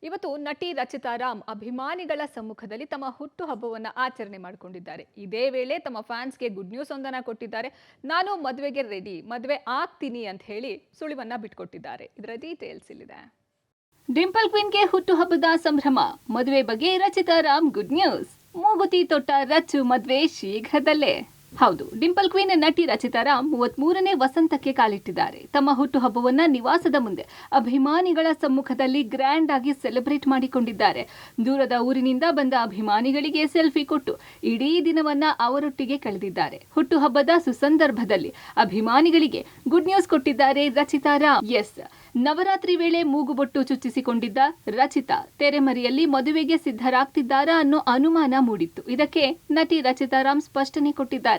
ಇವತ್ತು ನಟಿ ರಚಿತಾ ರಾಮ್ ಅಭಿಮಾನಿಗಳ ಸಮ್ಮುಖದಲ್ಲಿ ತಮ್ಮ ಹುಟ್ಟುಹಬ್ಬವನ್ನು ಆಚರಣೆ ಮಾಡಿಕೊಂಡಿದ್ದಾರೆ. ಇದೇ ವೇಳೆ ತಮ್ಮ ಫ್ಯಾನ್ಸ್ಗೆ ಗುಡ್ ನ್ಯೂಸ್ ಒಂದನ್ನ ಕೊಟ್ಟಿದ್ದಾರೆ. ನಾನು ಮದುವೆಗೆ ರೆಡಿ, ಮದುವೆ ಆಗ್ತೀನಿ ಅಂತ ಹೇಳಿ ಸುಳಿವನ್ನ ಬಿಟ್ಕೊಟ್ಟಿದ್ದಾರೆ. ಇದರ ಡೀಟೇಲ್ಸ್ ಇಲ್ಲಿದೆ. ಡಿಂಪಲ್ ಕ್ವೀನ್ಗೆ ಹುಟ್ಟುಹಬ್ಬದ ಸಂಭ್ರಮ. ಮದುವೆ ಬಗ್ಗೆ ರಚಿತಾ ರಾಮ್ ಗುಡ್ ನ್ಯೂಸ್. ಮೂಗುತಿ ತೊಟ್ಟ ರಚ್ಚು ಮದುವೆ ಶೀಘ್ರದಲ್ಲೇ. ಹೌದು, ಡಿಂಪಲ್ ಕ್ವೀನ್ ನಟಿ ರಚಿತಾ ರಾಮ್ 33ನೇ ವಸಂತಕ್ಕೆ ಕಾಲಿಟ್ಟಿದ್ದಾರೆ. ತಮ್ಮ ಹುಟ್ಟುಹಬ್ಬವನ್ನ ನಿವಾಸದ ಮುಂದೆ ಅಭಿಮಾನಿಗಳ ಸಮ್ಮುಖದಲ್ಲಿ ಗ್ರ್ಯಾಂಡ್ ಆಗಿ ಸೆಲೆಬ್ರೇಟ್ ಮಾಡಿಕೊಂಡಿದ್ದಾರೆ. ದೂರದ ಊರಿನಿಂದ ಬಂದ ಅಭಿಮಾನಿಗಳಿಗೆ ಸೆಲ್ಫಿ ಕೊಟ್ಟು ಇಡೀ ದಿನವನ್ನ ಅವರೊಟ್ಟಿಗೆ ಕಳೆದಿದ್ದಾರೆ. ಹುಟ್ಟುಹಬ್ಬದ ಸುಸಂದರ್ಭದಲ್ಲಿ ಅಭಿಮಾನಿಗಳಿಗೆ ಗುಡ್ ನ್ಯೂಸ್ ಕೊಟ್ಟಿದ್ದಾರೆ ರಚಿತಾ ರಾಮ್. ಎಸ್, ನವರಾತ್ರಿ ವೇಳೆ ಮೂಗುಬೊಟ್ಟು ಚುಚ್ಚಿಸಿಕೊಂಡಿದ್ದ ರಚಿತಾ ತೆರೆಮರೆಯಲ್ಲಿ ಮದುವೆಗೆ ಸಿದ್ಧರಾಗ್ತಿದ್ದಾರಾ ಅನ್ನೋ ಅನುಮಾನ ಮೂಡಿತ್ತು. ಇದಕ್ಕೆ ನಟಿ ರಚಿತಾ ರಾಮ್ ಸ್ಪಷ್ಟನೆ ಕೊಟ್ಟಿದ್ದಾರೆ.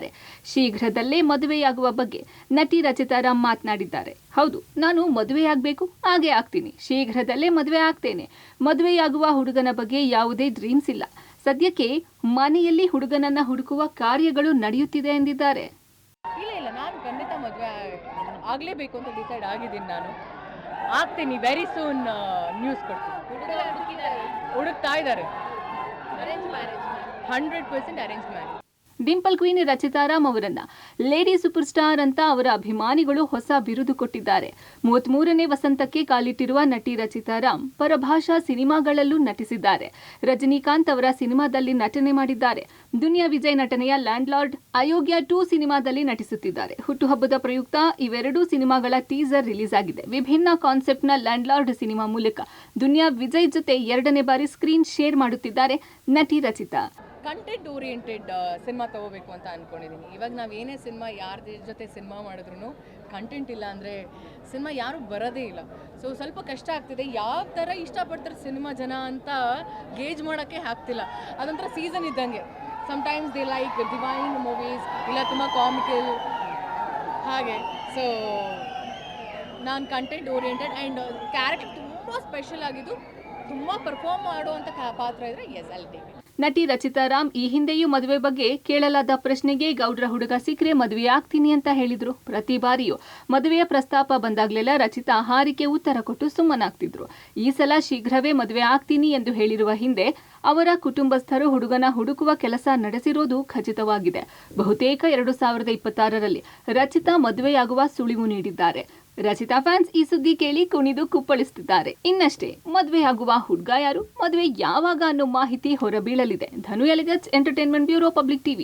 ಶೀಘ್ರದಲ್ಲೇ ಮದುವೆಯಾಗುವ ಬಗ್ಗೆ ನಟಿ ರಚಿತಾ ರಾಮ್ ಮಾತನಾಡಿದ್ದಾರೆ. ಹೌದು, ನಾನು ಮದುವೆಯಾಗಬೇಕು, ಹಾಗೆ ಆಗ್ತೀನಿ. ಶೀಘ್ರದಲ್ಲೇ ಮದುವೆ ಆಗ್ತೇನೆ. ಮದುವೆಯಾಗುವ ಹುಡುಗನ ಬಗ್ಗೆ ಯಾವುದೇ ಡ್ರೀಮ್ಸ್ ಇಲ್ಲ. ಸದ್ಯಕ್ಕೆ ಮನೆಯಲ್ಲಿ ಹುಡುಗನನ್ನ ಹುಡುಕುವ ಕಾರ್ಯಗಳು ನಡೆಯುತ್ತಿದೆ ಎಂದಿದ್ದಾರೆ. ಇಲ್ಲ ನಾನು ಖಂಡಿತ ಮದುವೆ ಆಗಲೇಬೇಕು ಅಂತ ಡಿಸೈಡ್ ಆಗಿದ್ದೀನಿ. ನಾನು ಆಗ್ತೀನಿ. ವೆರಿ ಸೂನ್ ನ್ಯೂಸ್ ಕೊಡ್ತೀನಿ. ಹುಡುಕ್ತಾ ಇದ್ದಾರೆ. 100% arrange marriage. Dimple queen Rachita Ram ಅವರನ್ನ ಲೇಡಿ ಸೂಪರ್ ಸ್ಟಾರ್ ಅಂತ ಅವರ ಅಭಿಮಾನಿಗಳು ಹೊಸ ಬಿರುದು ಕೊಟ್ಟಿದ್ದಾರೆ. 33ನೇ ವಸಂತಕ್ಕೆ ಕಾಲಿಟ್ಟಿರುವ ನಟಿ ರಚಿತಾ ರಾಮ್ ಪರಭಾಷಾ ಸಿನಿಮಾಗಳಲ್ಲೂ ನಟಿಸಿದ್ದಾರೆ. ರಜನಿಕಾಂತ್ ಅವರ ಸಿನಿಮಾದಲ್ಲಿ ನಟನೆ ಮಾಡಿದ್ದಾರೆ. ದುನಿಯಾ ವಿಜಯ್ ನಟನೆಯ ಲ್ಯಾಂಡ್ ಲಾರ್ಡ್, ಅಯೋಗ್ಯ 2 ಸಿನಿಮಾದಲ್ಲಿ ನಟಿಸುತ್ತಿದ್ದಾರೆ. ಹುಟ್ಟುಹಬ್ಬದ ಪ್ರಯುಕ್ತ ಇವೆರಡೂ ಸಿನಿಮಾಗಳ ಟೀಸರ್ ರಿಲೀಸ್ ಆಗಿದೆ. ವಿಭಿನ್ನ ಕಾನ್ಸೆಪ್ಟ್ನ ಲ್ಯಾಂಡ್ ಲಾರ್ಡ್ ಸಿನಿಮಾ ಮೂಲಕ ದುನಿಯಾ ವಿಜಯ್ ಜೊತೆ 2ನೇ ಬಾರಿ ಸ್ಕ್ರೀನ್ ಶೇರ್ ಮಾಡುತ್ತಿದ್ದಾರೆ ನಟಿ ರಚಿತಾ. ಕಂಟೆಂಟ್ ಓರಿಯೆಂಟೆಡ್ ಸಿನಿಮಾ ತಗೋಬೇಕು ಅಂತ ಅಂದ್ಕೊಂಡಿದ್ದೀನಿ. ಇವಾಗ ನಾವು ಏನೇ ಸಿನಿಮಾ ಯಾರ ಜೊತೆ ಸಿನಿಮಾ ಮಾಡಿದ್ರು ಕಂಟೆಂಟ್ ಇಲ್ಲ ಅಂದರೆ ಸಿನಿಮಾ ಯಾರೂ ಬರೋದೇ ಇಲ್ಲ. ಸೊ ಸ್ವಲ್ಪ ಕಷ್ಟ ಆಗ್ತಿದೆ. ಯಾವ ಥರ ಇಷ್ಟಪಡ್ತಾರೆ ಸಿನಿಮಾ ಜನ ಅಂತ ಗೇಜ್ ಮಾಡೋಕ್ಕೆ ಆಗ್ತಿಲ್ಲ. ಅದೊಂಥರ ಸೀಸನ್ ಇದ್ದಂಗೆ. Sometimes they like divine movies, ಇಲ್ಲ ತುಂಬ ಕಾಮಿಕಲ್ ಹಾಗೆ. ಸೊ ನಾನು ಕಂಟೆಂಟ್ ಓರಿಯೆಂಟೆಡ್ ಆ್ಯಂಡ್ ಕ್ಯಾರೆಕ್ಟರ್ ತುಂಬ ಸ್ಪೆಷಲ್ ಆಗಿದ್ದು, ತುಂಬ ಪರ್ಫಾರ್ಮ್ ಮಾಡುವಂಥ ಪಾತ್ರ ಇದ್ದರೆ ಎಸ್ ಐಲ್ ಟೇಕ್ ಇಟ್. ನಟಿ ರಚಿತಾ ರಾಮ್ ಈ ಹಿಂದೆಯೂ ಮದುವೆ ಬಗ್ಗೆ ಕೇಳಲಾದ ಪ್ರಶ್ನೆಗೆ ಗೌಡ್ರ ಹುಡುಗ ಸಿಕ್ಕರೆ ಮದುವೆ ಆಗ್ತೀನಿ ಅಂತ ಹೇಳಿದ್ರು. ಪ್ರತಿ ಬಾರಿಯೂ ಮದುವೆಯ ಪ್ರಸ್ತಾಪ ಬಂದಾಗಲೆಲ್ಲ ರಚಿತಾ ಹಾರಿಕೆ ಉತ್ತರ ಕೊಟ್ಟು ಸುಮ್ಮನಾಗ್ತಿದ್ರು. ಈ ಸಲ ಶೀಘ್ರವೇ ಮದುವೆ ಆಗ್ತೀನಿ ಎಂದು ಹೇಳಿರುವ ಹಿಂದೆ ಅವರ ಕುಟುಂಬಸ್ಥರು ಹುಡುಗನ ಹುಡುಕುವ ಕೆಲಸ ನಡೆಸಿರೋದು ಖಚಿತವಾಗಿದೆ. ಬಹುತೇಕ 2026ರಲ್ಲಿ ರಚಿತಾ ಮದುವೆಯಾಗುವ ಸುಳಿವು ನೀಡಿದ್ದಾರೆ. ರಚಿತಾ ಫ್ಯಾನ್ಸ್ ಈ ಸುದ್ದಿ ಕೇಳಿ ಕುಣಿದು ಕುಪ್ಪಳಿಸುತ್ತಿದ್ದಾರೆ. ಇನ್ನಷ್ಟೇ ಮದುವೆಯಾಗುವ ಹುಡುಗ ಯಾರು, ಮದುವೆ ಯಾವಾಗ ಅನ್ನೋ ಮಾಹಿತಿ ಹೊರಬೀಳಲಿದೆ. ಧನು ಎಲಿಗಟ್ಸ್, ಎಂಟರ್ಟೈನ್ಮೆಂಟ್ ಬ್ಯೂರೋ, ಪಬ್ಲಿಕ್ ಟಿವಿ.